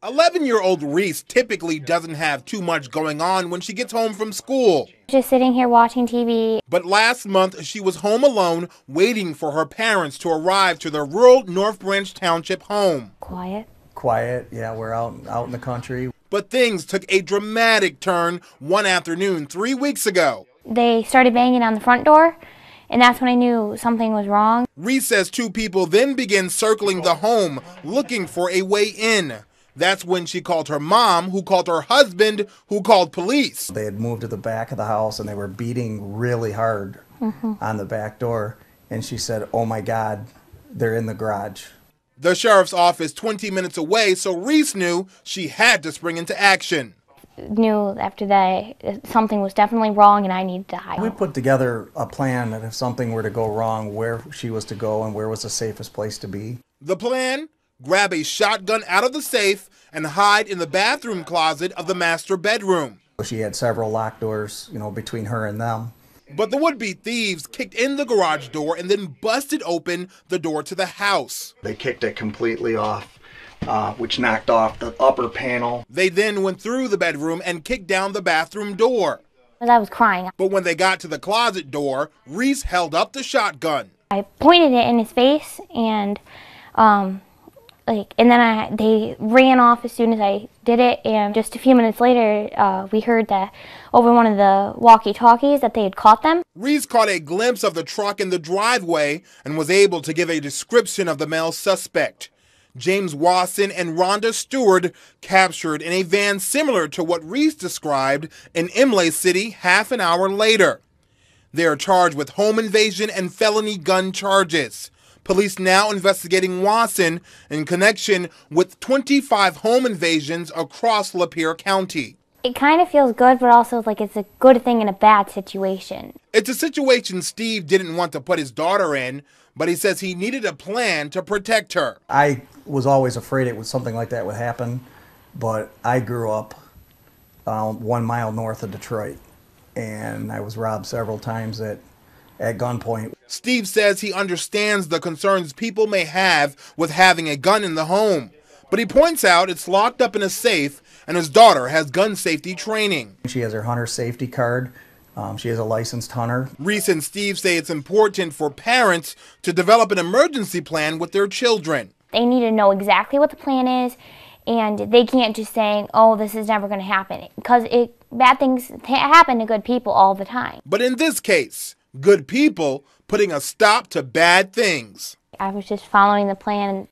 11-year-old Reese typically doesn't have too much going on when she gets home from school. Just sitting here watching TV. But last month, she was home alone, waiting for her parents to arrive to their rural North Branch Township home. Quiet, yeah, we're out in the country. But things took a dramatic turn one afternoon 3 weeks ago. They started banging on the front door, and that's when I knew something was wrong. Reese says two people then began circling the home, looking for a way in. That's when she called her mom, who called her husband, who called police. They had moved to the back of the house, and they were beating really hard on the back door. And she said, "Oh my God, they're in the garage." The sheriff's office 20 minutes away, so Reese knew she had to spring into action. Knew after that something was definitely wrong and I needed to hide. We put together a plan that if something were to go wrong, where she was to go and where was the safest place to be. The plan? Grab a shotgun out of the safe and hide in the bathroom closet of the master bedroom. She had several locked doors, between her and them. But the would-be thieves kicked in the garage door and then busted open the door to the house. They kicked it completely off, which knocked off the upper panel. They then went through the bedroom and kicked down the bathroom door. I was crying. But when they got to the closet door, Reese held up the shotgun. I pointed it in his face, and they ran off as soon as I did it, and just a few minutes later, we heard that over one of the walkie-talkies that they had caught them. Reese caught a glimpse of the truck in the driveway and was able to give a description of the male suspect. James Wasson and Rhonda Stewart captured in a van similar to what Reese described in Imlay City half an hour later. They are charged with home invasion and felony gun charges. Police now investigating Wasson in connection with 25 home invasions across Lapeer County. It kind of feels good, but also like it's a good thing in a bad situation. It's a situation Steve didn't want to put his daughter in, but he says he needed a plan to protect her. I was always afraid something like that would happen, but I grew up 1 mile north of Detroit, and I was robbed several times at gunpoint. Steve says he understands the concerns people may have with having a gun in the home, but he points out it's locked up in a safe and his daughter has gun safety training. She has her hunter safety card. She is a licensed hunter. Reese and Steve say it's important for parents to develop an emergency plan with their children. They need to know exactly what the plan is, and they can't just say, "Oh, this is never going to happen," because bad things happen to good people all the time. But in this case, good people putting a stop to bad things. I was just following the plan.